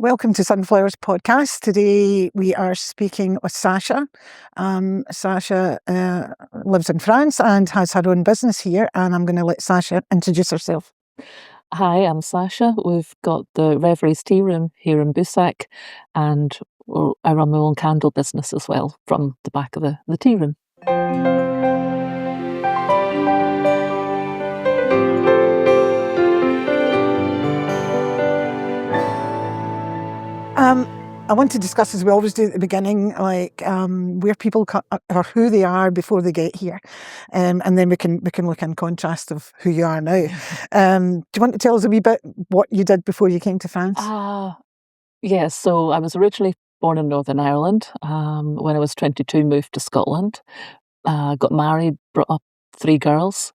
Welcome to Sunflowers Podcast. Today we are speaking with Sacha. Sacha lives in France and has her own business here, and I'm going to let Sacha introduce herself. Hi, I'm Sacha. We've got the Rêveries Tea Room here in Boussac, and I run my own candle business as well from the back of the tea room. I want to discuss, as we always do at the beginning, where people or who they are before they get here, and then we can look in contrast of who you are now. Do you want to tell us a wee bit what you did before you came to France? Yes, so I was originally born in Northern Ireland. When I was 22, moved to Scotland, got married, brought up 3 girls.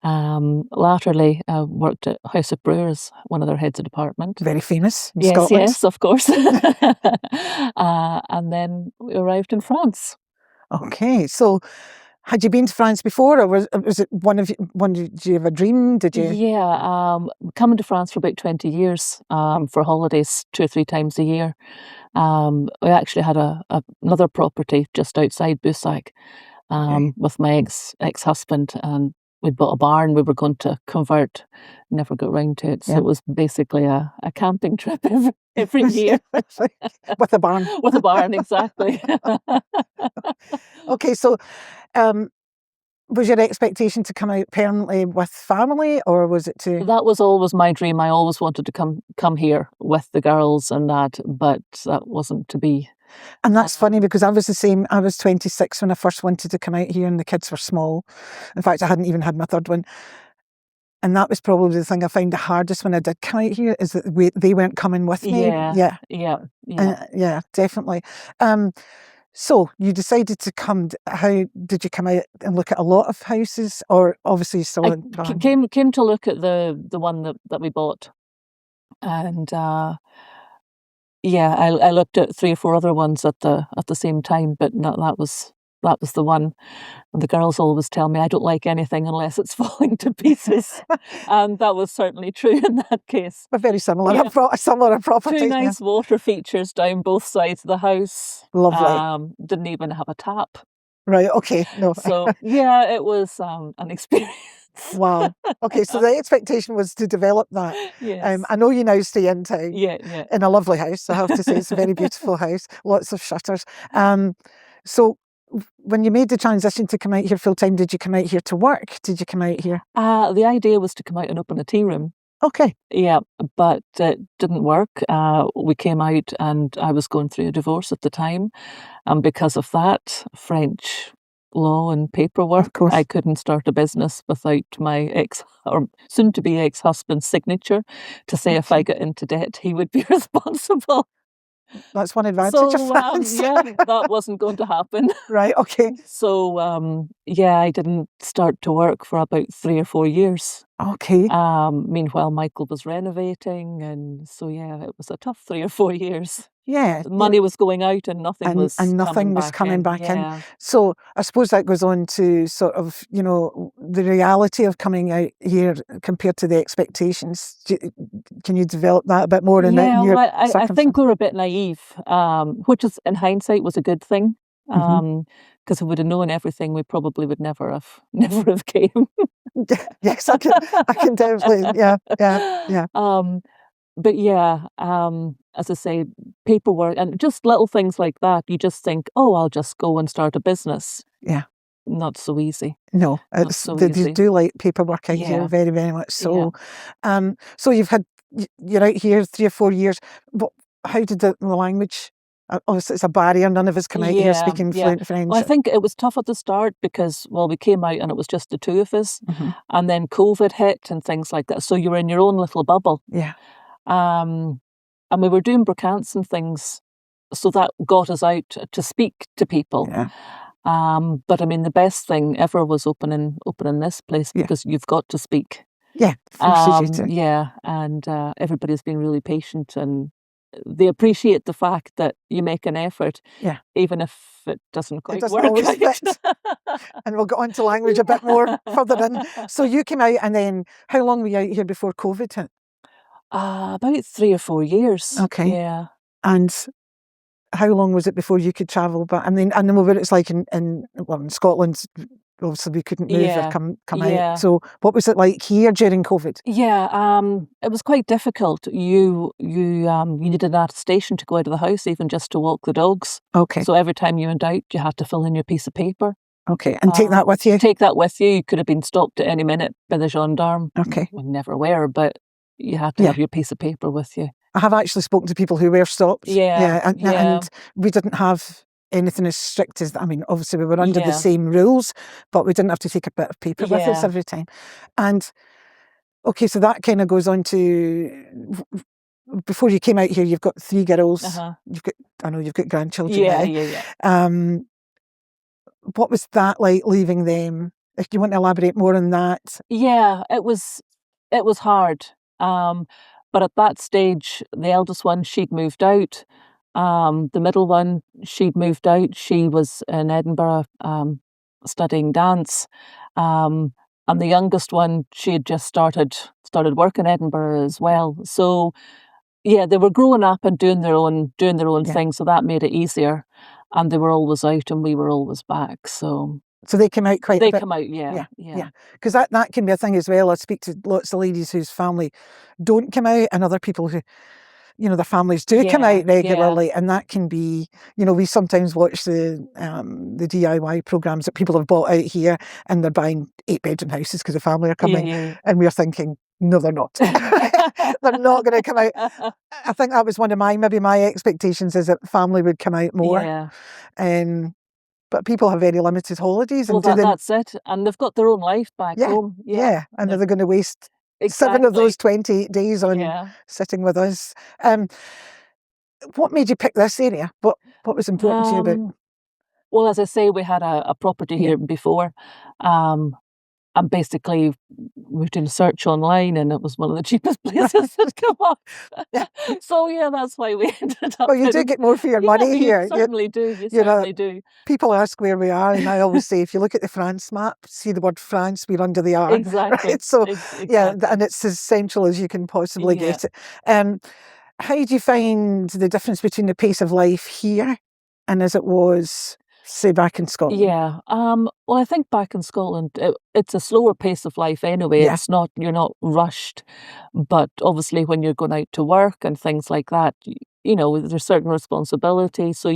Latterly, worked at House of Brewers, one of their heads of department. Very famous in Yes, Scotland. yes, of course. And then we arrived in France. Okay, so had you been to France before, or was it did you have a dream? Did you? Yeah, coming to France for about 20 years for holidays 2 or 3 times a year. We actually had another property just outside Boussac with my ex-husband, and we bought a barn we were going to convert, never got round to it. So it was basically a camping trip every year. With a barn. With a barn, exactly. Okay, so was your expectation to come out permanently with family, or was it to... That was always my dream. I always wanted to come here with the girls and that, but that wasn't to be. And that's funny, because I was the same. I was 26 when I first wanted to come out here, and the kids were small. In fact, I hadn't even had my third one. And that was probably the thing I found the hardest when I did come out here, is that they weren't coming with me. Yeah, Definitely. So you decided to come. How did you come out and look at a lot of houses, or obviously still came to look at the one that we bought, and I looked at 3 or 4 other ones at the same time, but that was the one. And the girls always tell me I don't like anything unless it's falling to pieces, and that was certainly true in that case. But very similar. Yeah. A similar property. 2 nice water features down both sides of the house. Lovely. Didn't even have a tap. Right. Okay. No. So yeah, it was an experience. Wow. Okay, so the expectation was to develop that. Yes. I know you now stay in town. Yeah. In a lovely house, I have to say. It's a very beautiful house, lots of shutters. So when you made the transition to come out here full time, did you come out here to work? Did you come out here? The idea was to come out and open a tea room. Okay. Yeah, but it didn't work. We came out and I was going through a divorce at the time. And because of that, French law and paperwork, I couldn't start a business without my soon-to-be ex-husband's signature to say if I got into debt, he would be responsible. That's one advantage of France. That wasn't going to happen. Right, okay. So, I didn't start to work for about 3 or 4 years. Okay. Meanwhile, Michael was renovating, and so, it was a tough 3 or 4 years. Yeah. Money was going out and nothing was coming back in. So I suppose that goes on to sort of, the reality of coming out here compared to the expectations. Can you develop that a bit more? I think we were a bit naive, which is, in hindsight, was a good thing. Because if we would have known everything, we probably would never have came. Yes, I can definitely, yeah. But as I say, paperwork and just little things like that, you just think, oh, I'll just go and start a business. Yeah. Not so easy. No, they do like paperwork out here, very, very much so. Yeah. So you're out here 3 or 4 years. But how did the language... Obviously, it's a barrier. None of us come out here speaking fluent French. Well, I think it was tough at the start because, we came out and it was just the 2 of us. And then COVID hit and things like that. So you were in your own little bubble. Yeah. And we were doing brocants and things. So that got us out to speak to people. Yeah. But I mean, the best thing ever was opening this place because you've got to speak. Yeah. Forces you to. Yeah. And everybody's been really patient, and they appreciate the fact that you make an effort, even if it doesn't quite work. Always fit. And we'll get on to language a bit more further in. So you came out, and then how long were you out here before COVID hit? About 3 or 4 years. Okay. Yeah. And how long was it before you could travel back? I mean, I know what it's like in Scotland. Obviously, we couldn't move or Yeah. come out. Yeah. So, what was it like here during COVID? Yeah, it was quite difficult. You needed an attestation to go out of the house, even just to walk the dogs. Okay, So every time you went out, you had to fill in your piece of paper. okay, and take that with you. Take that with you. You could have been stopped at any minute by the gendarme. Okay, We never were, but you had to yeah. have your piece of paper with you. I have actually spoken to people who were stopped. Yeah, And we didn't have anything as strict as that. I mean, obviously we were under the yeah, same rules, but we didn't have to take a bit of paper with us yeah, every time. And okay, so that kind of goes on to before you came out here, you've got 3 girls. I know you've got grandchildren yeah, now. yeah. What was that like leaving them? If you want to elaborate more on that. Yeah, it was hard. But at that stage, the eldest one, she'd moved out. The middle one, she'd moved out. She was in Edinburgh, studying dance. And the youngest one, she had just started work in Edinburgh as well. So yeah, they were growing up and doing their own Yeah. thing, so that made it easier. And they were always out and we were always back. So So they came out quite a they bit. come out, yeah. Because that can be a thing as well. I speak to lots of ladies whose family don't come out, and other people who, their families do come Yeah, out regularly, and that can be, we sometimes watch the DIY programs that people have bought out here, and they're buying 8-bedroom houses because the family are coming, yeah. and we're thinking, no, they're not. They're not going to come out. I think that was one of my expectations, is that family would come out more. Yeah. But people have very limited holidays, Well, and that's it. And they've got their own life back home. Yeah. and they're going to waste 7 of Exactly. those 28 days on Yeah. sitting with us. What made you pick this area? What was important to you about? Well, as I say, we had a property Yeah. here before. And basically we did a search online and it was one of the cheapest places that come up. Yeah. So yeah, that's why we ended up. Well, you do get more for your money here. You certainly do. You know, certainly do. People ask where we are, and I always say, if you look at the France map, see the word France, we're under the R. Exactly. Right? So yeah, Exactly. and it's as central as you can possibly Yeah. get it. How do you find the difference between the pace of life here and as it was, say, back in Scotland? Yeah. Well, I think back in Scotland, it's a slower pace of life anyway. Yeah. You're not rushed. But obviously when you're going out to work and things like that, there's certain responsibility. So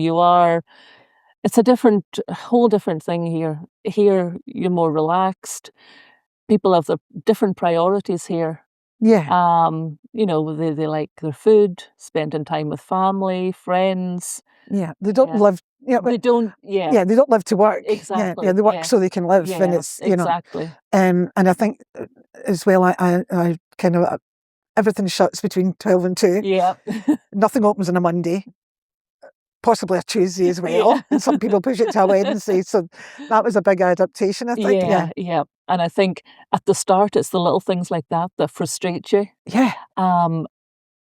it's a whole different thing here. Here, you're more relaxed. People have their different priorities here. Yeah. They like their food, spending time with family, friends. Yeah. They don't live. They don't. Yeah. Yeah, they don't live to work. Exactly. Yeah, they work so they can live, and it's exactly. And I think as well, I kind of everything shuts between 12 and 2. Yeah. Nothing opens on a Monday, possibly a Tuesday as well. Yeah. And some people push it to a Wednesday, so that was a big adaptation, I think. Yeah. And I think at the start, it's the little things like that frustrate you. Yeah.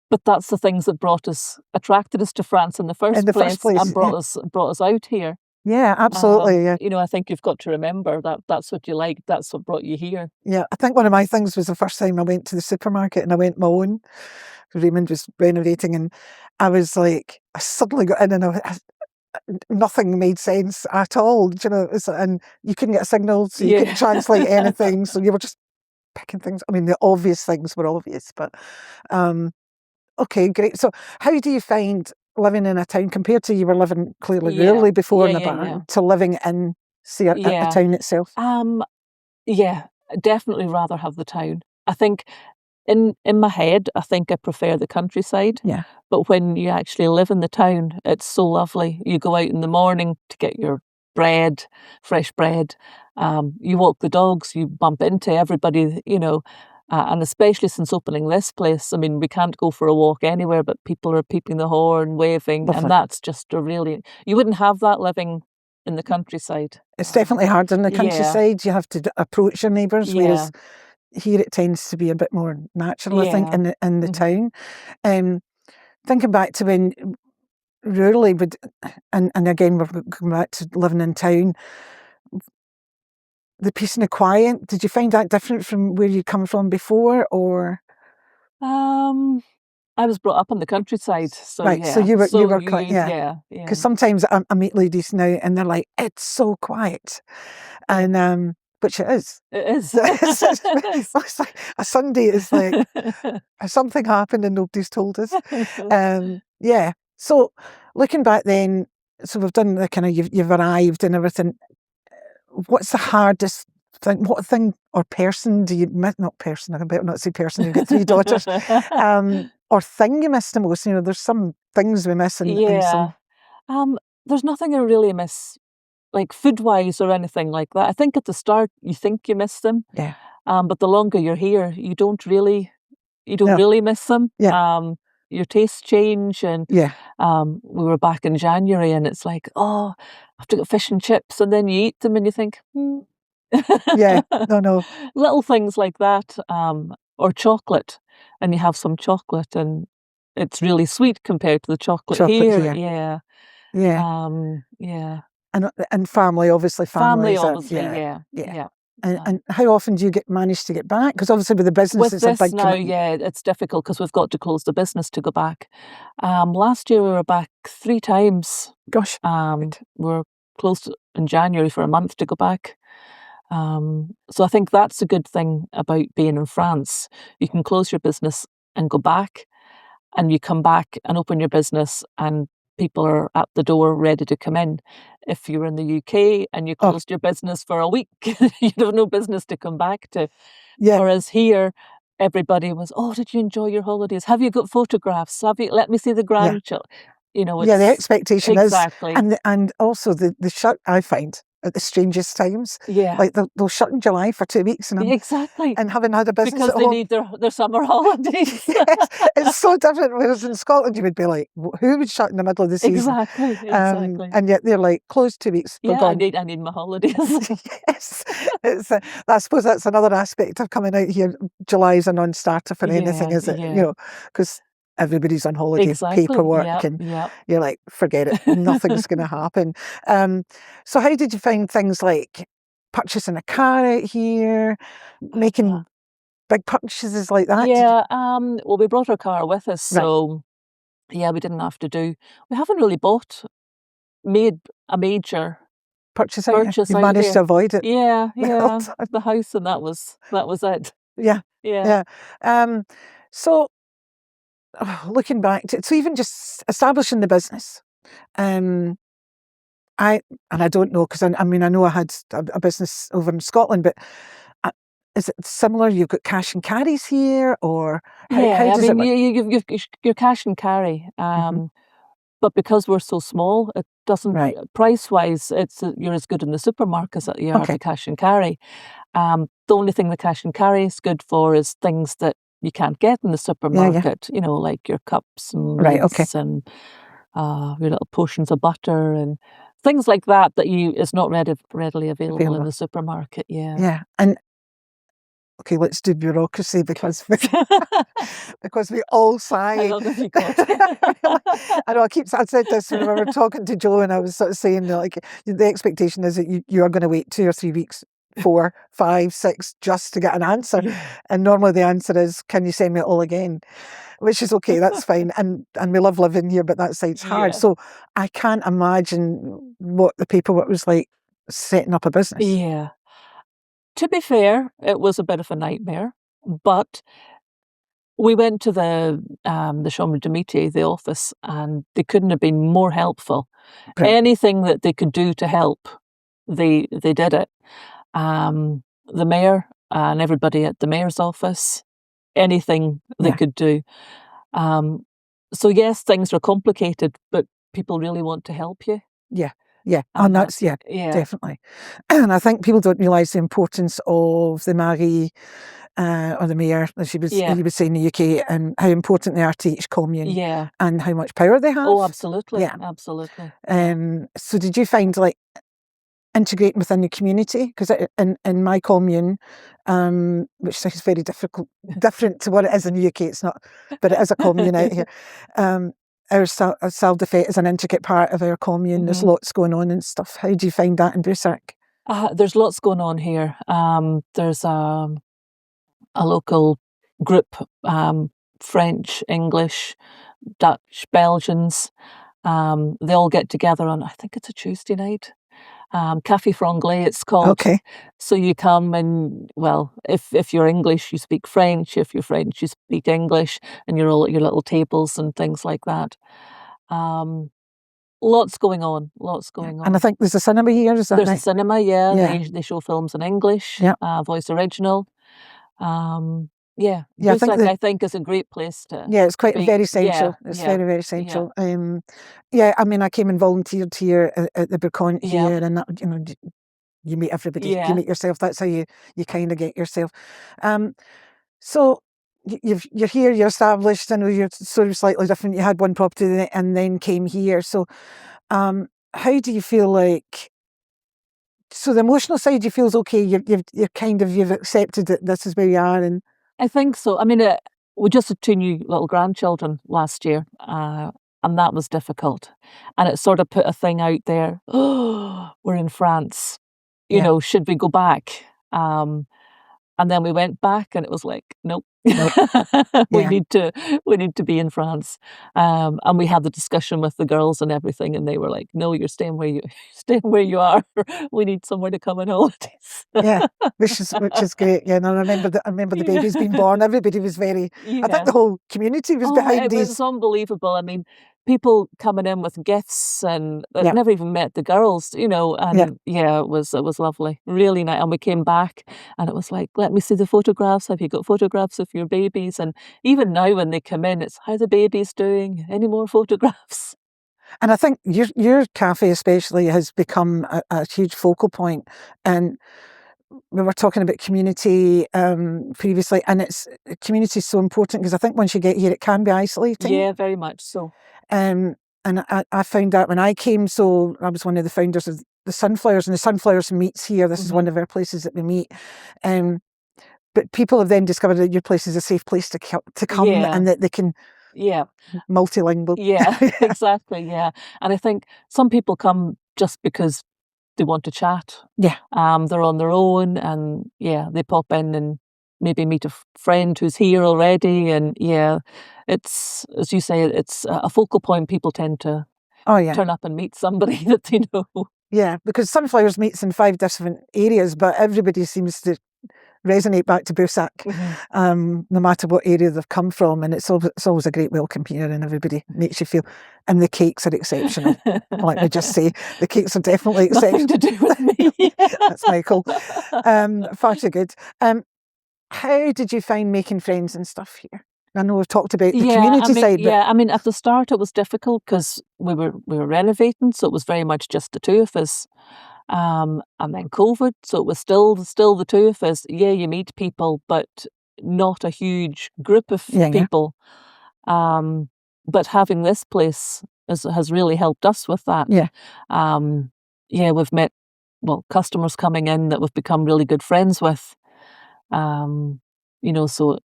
But that's the things that attracted us to France in the first place, and brought us out here. Yeah, absolutely. I think you've got to remember that that's what you like. That's what brought you here. Yeah, I think one of my things was the first time I went to the supermarket, and I went my own. Raymond was renovating, and I was like, I suddenly got in, and nothing made sense at all. And you couldn't get a signal, so you couldn't translate anything. So you were just picking things. I mean, the obvious things were obvious, but okay, great. So how do you find living in a town compared to you were living clearly rurally before in a barn to living in, say, a town itself? Yeah, definitely rather have the town. I think in my head, I think I prefer the countryside. Yeah. But when you actually live in the town, it's so lovely. You go out in the morning to get your bread, fresh bread. You walk the dogs, you bump into everybody, and especially since opening this place, I mean, we can't go for a walk anywhere, but people are peeping the horn, waving, Lovely. and that's just you wouldn't have that living in the countryside. It's definitely harder in the countryside. You have to approach your neighbours, whereas here it tends to be a bit more natural, I think, in the town. Thinking back to when rurally and again we're going back to living in town, the peace and the quiet, did you find that different from where you'd come from before, or? I was brought up on the countryside, so Right, so yeah. you So were quite, yeah. yeah, Because sometimes I meet ladies now and they're like, it's so quiet. yeah. And which it is. It is. It is. It's like a Sunday is like something happened and nobody's told us. Yeah. So looking back then, so we've done the kind of you've arrived and everything. What's the hardest thing? What thing or person do you miss? Not person. I better not say person. You've got 3 daughters. Or thing you miss the most? You know, there's some things we miss and Yeah. some. There's nothing I really miss, like food-wise or anything like that. I think at the start you think you miss them, Yeah. but the longer you're here, you don't really No. miss them. Yeah. Your tastes change, and Yeah. we were back in January, and it's like, oh, I have to get fish and chips, and then you eat them, and you think, Yeah. No. little things like that, or chocolate, and you have some chocolate, and it's really sweet compared to the chocolate Chocolate here. here. Yeah, Yeah. yeah. And family, obviously, Family, families are, obviously, yeah. yeah. And how often do you manage to get back? Because obviously with the business, With it's a this big now, commitment. yeah, it's difficult because we've got to close the business to go back. Last year we were back 3 times. Gosh. We were closed in January for a month to go back. So I think that's a good thing about being in France. You can close your business and go back, and you come back and open your business and people are at the door ready to come in. If you were in the UK and you Oh, closed your business for a week, you'd have no business to come back to. yeah. Whereas here, everybody was, oh, did you enjoy your holidays? Have you got photographs? Let me see the Yeah. grandchild? You know, Yeah, the it's expectation is, exactly. and also the shut, I find, at the strangest times. Yeah, Like they'll shut in July for 2 weeks exactly. and having had a business Because at they home. need their summer holidays. Yes, it's so different. Whereas in Scotland, you would be like, who would shut in the middle of the season? Exactly. And yet they're like, closed 2 weeks, we're Yeah, gone. I need my holidays. Yes, it's. I suppose that's another aspect of coming out here. July is a non-starter for anything, is it? You Yeah. know, because everybody's on holiday, Exactly. paperwork, and Yep. you're like, forget it, nothing's going to happen. So how did you find things like purchasing a car out here, making big purchases like that? Yeah, well, we brought our car with us, Right, so yeah, we didn't have to do. We haven't really made a major purchase out here. purchase You've out managed to here. avoid it. Well Yeah, done. the house, and that was it. Yeah, Yeah, yeah. So looking back to so even just establishing the business. Um, I don't know because I mean I know I had a business over in Scotland, but uh, is it similar? You've got cash and carries here, or how yeah. I does it mean, work? you've your cash and carry. Mhm. But because we're so small, it doesn't Right. price-wise, it's you're as good in the supermarkets that you are Okay. the cash and carry. The only thing the cash and carry is good for is things that you can't get in the Yeah. supermarket, you know, like your cups and Right. Okay. lids and your little portions of butter and things like that that you is not readily available in Available. the supermarket. Yeah. Yeah. And okay, let's do bureaucracy because because we all How sigh. long have you got? I know I said this when we were talking to Joe, and I was sort of saying that, like the expectation is that you are going to wait 2 or 3 weeks, 4, 5, 6, just to get an answer. Yeah. And normally the answer is, "Can you send me it all again?" Which is okay, that's fine. And we love living here, but that side's hard. Yeah. So I can't imagine what the paperwork was like setting up a business. Yeah. To be fair, it was a bit of a nightmare, but we went to the Chambre de Métier, the office, and they couldn't have been more helpful. Right. Anything that they could do to help, they did it. The mayor and everybody at the mayor's office, anything they Yeah. could do. So yes, things are complicated, but people really want to help you, Yeah. Yeah. and And that's, yeah, yeah, definitely. And I think people don't realise the importance of the Marie or the mayor, as yeah, you would say in the UK, and how important they are to each commune yeah. and how much power they have. Oh, absolutely, Yeah. absolutely. Yeah, So did you find like integrating within the community? Because in my commune, which sounds very different to what it is in the UK, it's not, but it is a commune out here. Our Saldefet is an intricate part of our commune. There's hmm. lots going on and stuff. How do you find that in Boussac? There's lots going on here. There's a local group French, English, Dutch, Belgians. They all get together on, I think it's a Tuesday night. Café Franglais, it's called. Okay. So you come and, well, if you're English, you speak French. If you're French, you speak English, and you're all at your little tables and things like that. Lots going on, lots going on. And I think there's a cinema here, is that There's a right? cinema, yeah. Yeah. They show films in English, Yeah. voice original. Yeah, Yeah, I think Boussac, I think, is a great place to yeah, it's quite be. very central. Yeah, It's yeah, very, very central. Yeah, I mean, I came and volunteered here at the Bourcon yeah, here, and that, you know, you meet everybody, you yeah. meet yourself. That's how you kind of get yourself. So you're here, you're established. I know you're sort of slightly different. You had one property and then came here. So, how do you feel like? So the emotional side, you feel is okay. You've accepted that this is where you are, and I think so. I mean, we just had 2 new little grandchildren last year, and that was difficult. And it sort of put a thing out there. Oh, we're in France. You Yeah. know, should we go back? And then we went back, and it was like, nope. Nope. we Yeah. need to be in France. And we had the discussion with the girls and everything, and they were like, no, you're staying where you are. We need somewhere to come on holidays. Yeah, which is great. Yeah, and I remember the baby's being born. Everybody was very. I think the whole community was behind It these. was unbelievable. I mean, people coming in with gifts and that Yeah. never even met the girls, you know, and Yeah. it was lovely, really nice. And we came back, and it was like, let me see the photographs. Have you got photographs of your babies? And even now, when they come in, it's how the baby's doing. Any more photographs? And I think your cafe especially has become a huge focal point. And we were talking about community previously, and community is so important because I think once you get here, it can be isolating. Yeah, very much so. And I found that when I came, so I was one of the founders of the Sunflowers, and the Sunflowers meets here. This is one of our places that we meet. But people have then discovered that your place is a safe place to come, Yeah. and that they can multilingual. Yeah, exactly. Yeah. And I think some people come just because they want to chat. Yeah. They're on their own, and they pop in and maybe meet a friend who's here already. And it's, as you say, it's a focal point. People tend to turn up and meet somebody that they know. Yeah, because Sunflowers meets in 5 different areas, but everybody seems to resonate back to Boussac, no matter what area they've come from, and it's always a great welcome here, and everybody makes you feel. And the cakes are exceptional. Let me just say, the cakes are definitely exceptional. Nothing to do with me. That's Michael. Far too good. How did you find making friends and stuff here? I know we've talked about the community side. But I mean, at the start it was difficult because we were renovating, so it was very much just the 2 of us. And then COVID, so it was still the 2 of us. Yeah, you meet people, but not a huge group of people. But having this place has really helped us with that. Yeah. We've met customers coming in that we've become really good friends with. You know, so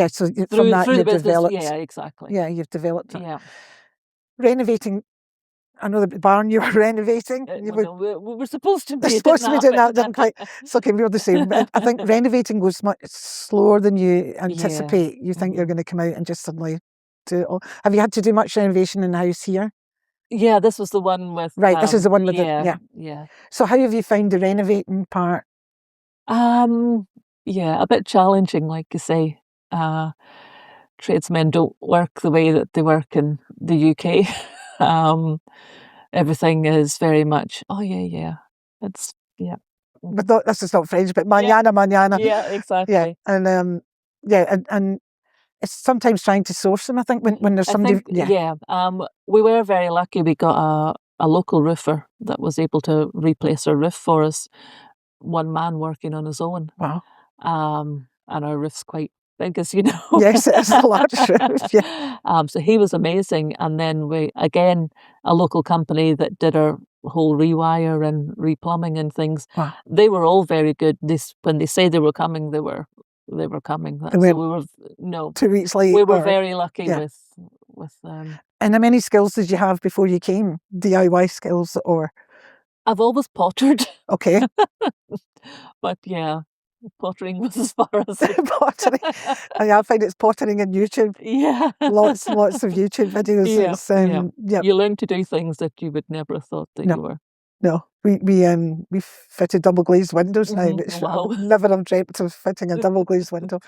so from that you've developed. Yeah, exactly. Yeah, you've developed it. Yeah. Renovating. I know the barn you were renovating. We were supposed to be. They're supposed to be doing that, didn't quite. It's okay, we're the same. But I think renovating goes much slower than you anticipate. You think you're going to come out and just suddenly do it all. Have you had to do much renovation in the house here? Yeah, this was the one with. Right, this is the one with yeah. So how have you found the renovating part? Yeah, a bit challenging, like you say. Tradesmen don't work the way that they work in the UK. Everything is very much, it's, But this is not French, but manana. Yeah, exactly. Yeah, and and it's sometimes trying to source them, I think, when there's somebody. We were very lucky. We got a local roofer that was able to replace our roof for us. One man working on his own. Wow. And our roof's quite big, as you know. Yes, it's a large roof. Yeah. So he was amazing. And then a local company that did our whole rewire and replumbing and things. Wow. They were all very good. When they say they were coming, they were coming. So we were 2 weeks late. We were very lucky with And how many skills did you have before you came? DIY skills or? I've always pottered. Okay. But yeah. Pottering was as far as Pottering. I find it's pottering in YouTube. Yeah. Lots of YouTube videos. Yeah, It's, yeah. yeah. You learn to do things that you would never have thought that No. you were. No, we fitted double glazed windows now, Mhm. which I Wow. would never have dreamt of fitting a double glazed window.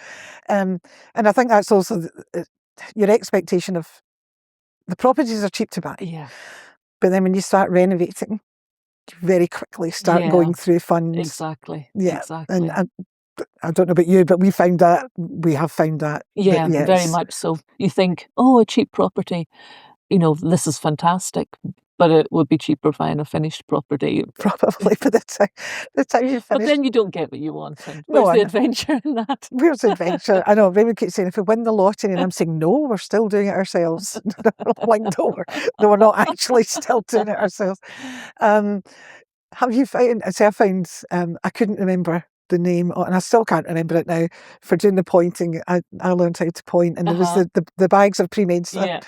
And I think that's also your expectation of the properties are cheap to buy. Yeah. But then when you start renovating, you very quickly start going through funds. Exactly. Yeah. Exactly. And I don't know about you, but we have found that. Yeah, yes, very much so. You think, oh, a cheap property, this is fantastic, but it would be cheaper buying a finished property. probably by the time you But finish. then you don't get what you want. And No, where's I the know. adventure in that? Where's the adventure? I know, Raymond keeps saying, if we win the lottery, and I'm saying, no, we're still doing it ourselves. Like, no, we're not actually still doing it ourselves. Have you found, I found, I couldn't remember the name, and I still can't remember it now, for doing the pointing. I learned how to point, and there was the bags of pre-made stuff. Yeah.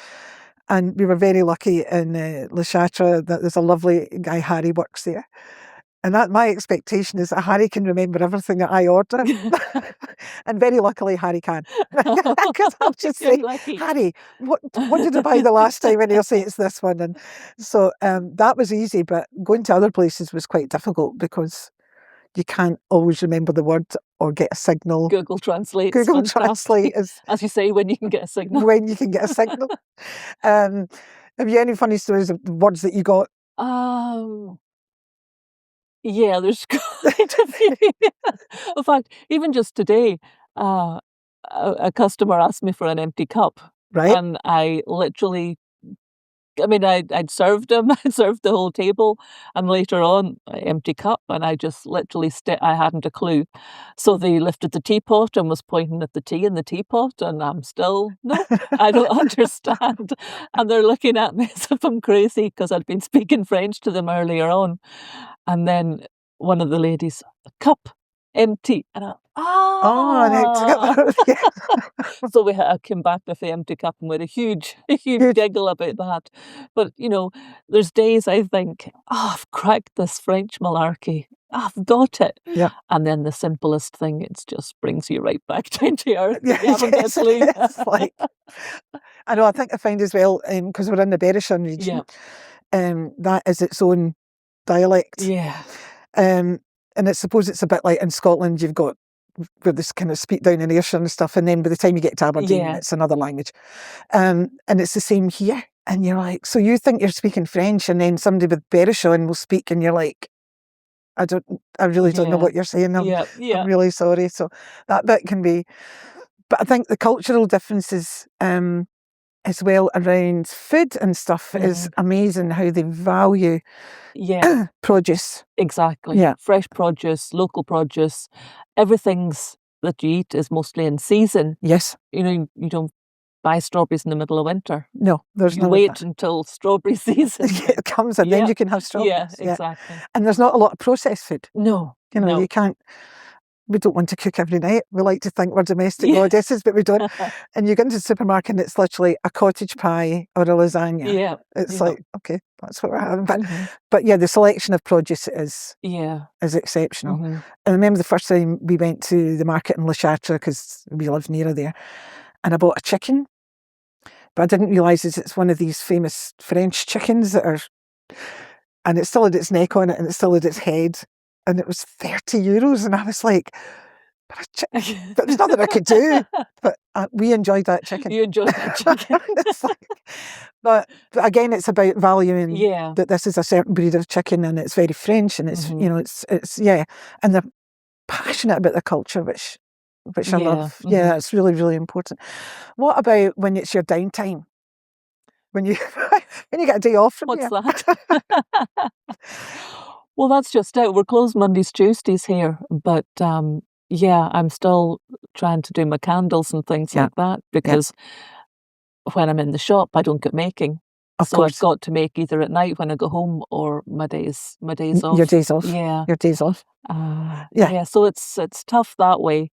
And we were very lucky in Le Châtre that there's a lovely guy, Harry, works there. And that my expectation is that Harry can remember everything that I order. And very luckily, Harry can. Because I'll just You're say, lucky. Harry, what did I buy the last time? And he'll say it's this one. And so that was easy, but going to other places was quite difficult because you can't always remember the word or get a signal. Google Translate. Google Translate is, as you say, when you can get a signal. when you can get a signal. Have you any funny stories of the words that you got? Yeah, there's quite a few. In fact, even just today, a customer asked me for an empty cup. Right. And I literally, I'd served him, I'd served the whole table, and later on, empty cup, and I just literally, I hadn't a clue. So they lifted the teapot and was pointing at the tea in the teapot, and I'm still, no, I don't understand. And they're looking at me as if I'm crazy because I'd been speaking French to them earlier on. And then one of the ladies, cup, empty, and so I came back with the empty cup and we had a huge giggle about that. But there's days I think, I've cracked this French malarkey. I've got it. Yeah. And then the simplest thing, it just brings you right back down to earth. Yeah, You haven't got a clue. it's like, I know, I think I find as well, because we're in the Berwickshire region, that is its own dialect. Yeah. And I suppose it's a bit like in Scotland, you've got where this kind of speak down in Ayrshire and stuff, and then by the time you get to Aberdeen, it's another language. And it's the same here. And you're like, so you think you're speaking French, and then somebody with Berwickshire will speak, and you're like, I really don't know what you're saying. I'm really sorry. So that bit can be, but I think the cultural differences as well around food and stuff is amazing, how they value produce. Exactly. Yeah. Fresh produce, local produce, everything's that you eat is mostly in season. Yes. You don't buy strawberries in the middle of winter. No, there's you wait until strawberry season it comes, and then you can have strawberries. Yeah, exactly. And there's not a lot of processed food. No. You can't. We don't want to cook every night. We like to think we're domestic goddesses, but we don't. And you go into the supermarket and it's literally a cottage pie or a lasagna. Yeah. It's like, okay, that's what we're having. But yeah, the selection of produce is exceptional. I remember the first time we went to the market in Le Châtre, because we live near there, and I bought a chicken, but I didn't realise it's one of these famous French chickens and it still had its neck on it and it still had its head. And it was €30, and I was like, but there's nothing I could do. But we enjoyed that chicken. You enjoyed that chicken. but again, it's about valuing that this is a certain breed of chicken, and it's very French, and it's and they're passionate about the culture, which I love. Yeah, it's really, really important. What about when it's your downtime? When you get a day off from What's here? that? Well, that's just it. We're closed Mondays, Tuesdays here, but I'm still trying to do my candles and things like that, because when I'm in the shop, I don't get making. Of course. I've got to make either at night when I go home or my days off. Your days off. Yeah. Your days off. So it's tough that way,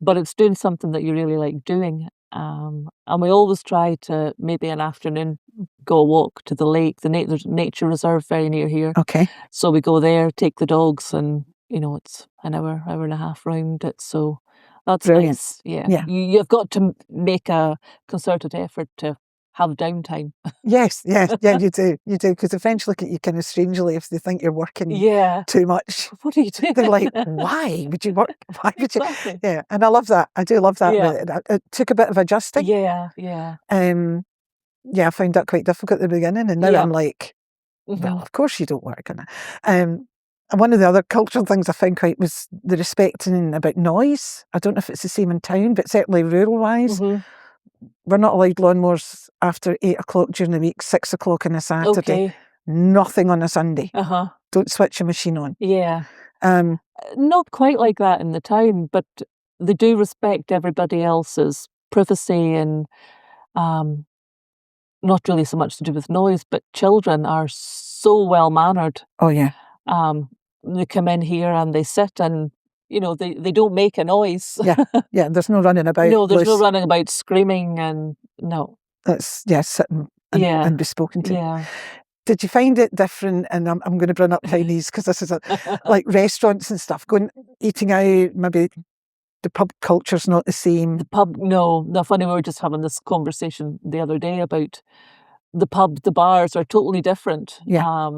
but it's doing something that you really like doing. And we always try to, maybe an afternoon, go a walk to the lake. There's a nature reserve very near here. Okay. So we go there, take the dogs, and it's an hour and a half round it. So that's Brilliant. nice. Yeah. Yeah. You've got to make a concerted effort to have downtime. Yes, yeah, you do, because the French look at you kind of strangely if they think you're working Yeah. too much. What are you doing? They're like, why would you work? Why would you? Exactly. Yeah, and I love that. I do love that. Yeah. But it took a bit of adjusting. Yeah. Yeah, I found that quite difficult at the beginning, and now Yeah. I'm like, well, Mhm. of course you don't work on it. And one of the other cultural things I found quite was the respecting about noise. I don't know if it's the same in town, but certainly rural-wise, Mhm. we're not allowed lawnmowers after 8 o'clock during the week, 6 o'clock on a Saturday, Okay. nothing on a Sunday. Uh-huh. Don't switch your machine on. Yeah. Um, Not quite like that in the town, but they do respect everybody else's privacy and not really so much to do with noise, but children are so well mannered. oh yeah, They come in here and they sit and they don't make a noise. yeah. There's no running about. No, there's no loose. running about screaming and no. That's sitting Yeah. and be spoken to. Yeah. Did you find it different? And I'm going to bring up Chinese because this is like restaurants and stuff. Going eating out, maybe the pub culture's not the same. The pub, no, funny, we were just having this conversation the other day about the pub, the bars are totally different. Yeah.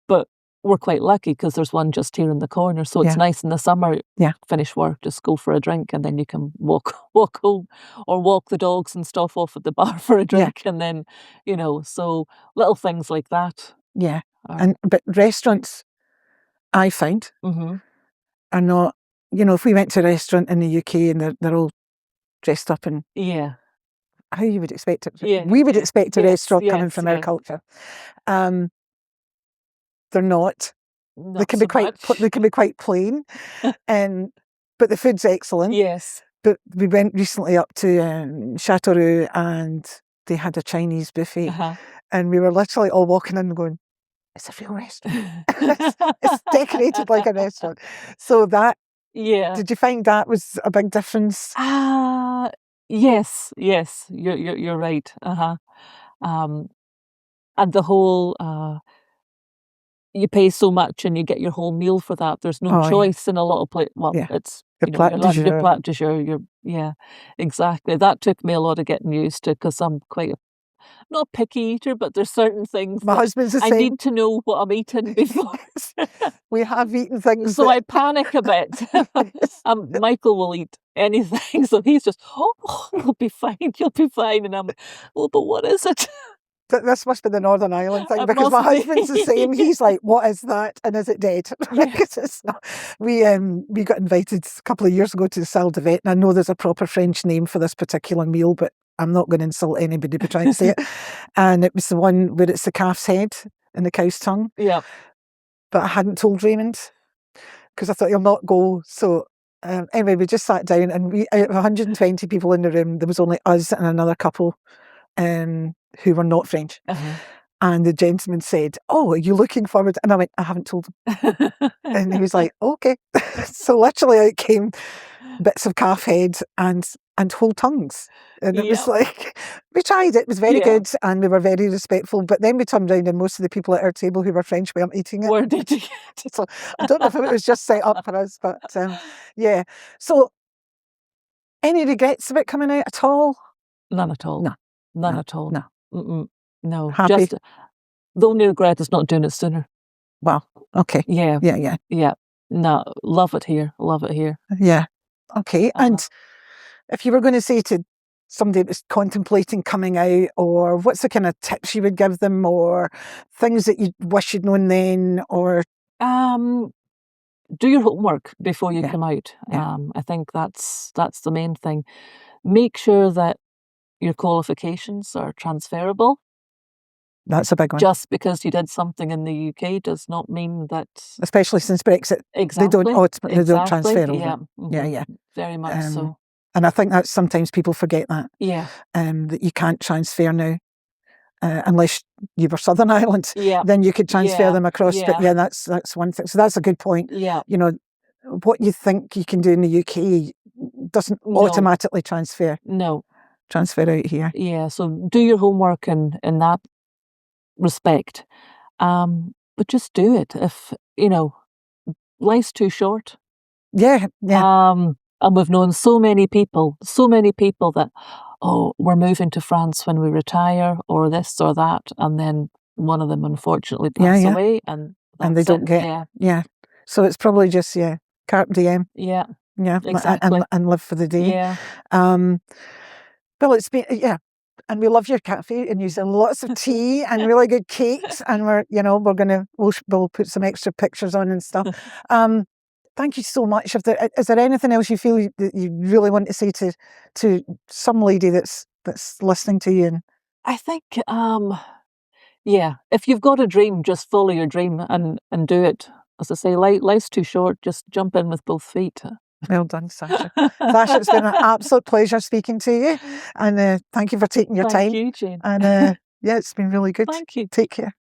But we're quite lucky because there's one just here in the corner. So it's Yeah. nice in the summer. Yeah. Finish work, just go for a drink, and then you can walk home or walk the dogs and stuff off at the bar for a drink, and then so little things like that. Yeah. But restaurants, I find, Mhm. are not. If we went to a restaurant in the UK and they're all dressed up in Yeah. how you would expect it. Yeah. We would expect a Yes, restaurant coming from our yes. culture. They're not. They Not can so be quite. much. They can be quite plain, but the food's excellent. Yes. But we went recently up to Chateauroux and they had a Chinese buffet, Uh-huh. and we were literally all walking in going, "It's a real restaurant. It's decorated like a restaurant." So that. Yeah. Did you find that was a big difference? Yes. You're right. Uh-huh. And the whole you pay so much and you get your whole meal for that. There's no Oh, yeah. choice in a lot of places. Well, Yeah. it's Your plat du your jour. plat du jour. Yeah, exactly. That took me a lot of getting used to because I'm quite not picky eater, but there's certain things My that husband's the I same. need to know what I'm eating before. We have eaten things. So I panic a bit. Michael will eat anything, so he's just, oh, you'll be fine, and I'm, oh, but what is it? This must be the Northern Ireland thing It because my must be. husband's the same. He's like, "What is that? And is it dead?" Yeah. Because it's not. We got invited a couple of years ago to the Salle de Vete, and I know there's a proper French name for this particular meal, but I'm not going to insult anybody by trying to say it. And it was the one where it's the calf's head and the cow's tongue. Yeah. But I hadn't told Raymond because I thought he'll not go. So anyway, we just sat down, and out of 120 people in the room, there was only us and another couple who were not French. Uh-huh. And the gentleman said, "Oh, are you looking forward?" And I went, "I haven't told him." And he was like, "Okay." So literally out came bits of calf head and whole tongues. And it was Yeah. like, we tried it. It was very Yeah. good and we were very respectful. But then we turned around and most of the people at our table who were French weren't eating it. Where did you So I don't know if it was just set up for us, but yeah. So any regrets about coming out at all? None at all. No. None No. at all. No. Mm-mm. No. Happy? Just the only regret is not doing it sooner. Wow. Okay. Yeah. Yeah. No, love it here. Love it here. Yeah. Okay. Uh-huh. And if you were going to say to somebody that's contemplating coming out, or what's the kind of tips you would give them, or things that you wish you'd known then, or do your homework before you Yeah. come out. Yeah. I think that's the main thing. Make sure that your qualifications are transferable. That's a big one. Just because you did something in the UK does not mean that Especially since Brexit, exactly they don't transfer over. Yeah. Yeah. Very much so. And I think that's sometimes people forget that. Yeah. That you can't transfer now. Unless you were Southern Ireland, Yeah. then you could transfer Yeah. them across. Yeah. But yeah, that's one thing. So that's a good point. Yeah. What you think you can do in the UK doesn't No. automatically transfer out here. Yeah. So do your homework in that respect. But just do it. If life's too short. Yeah, yeah. And we've known so many people that, oh, we're moving to France when we retire, or this or that, and then one of them unfortunately pass away, and and they that's don't it. get, yeah. So it's probably just, Carpe Diem. Yeah, Yeah, exactly. and live for the day. Yeah. Well, it's been, and we love your cafe, and you sell lots of tea and really good cakes, and we'll put some extra pictures on and stuff. Thank you so much. Is there anything else you feel that you really want to say to some lady that's listening to you? And I think, if you've got a dream, just follow your dream and do it. As I say, life's too short. Just jump in with both feet. well done, Sacha. Sacha, it's been an absolute pleasure speaking to you, and thank you for taking your time. Thank you, Jane. And it's been really good. Thank you. Take care.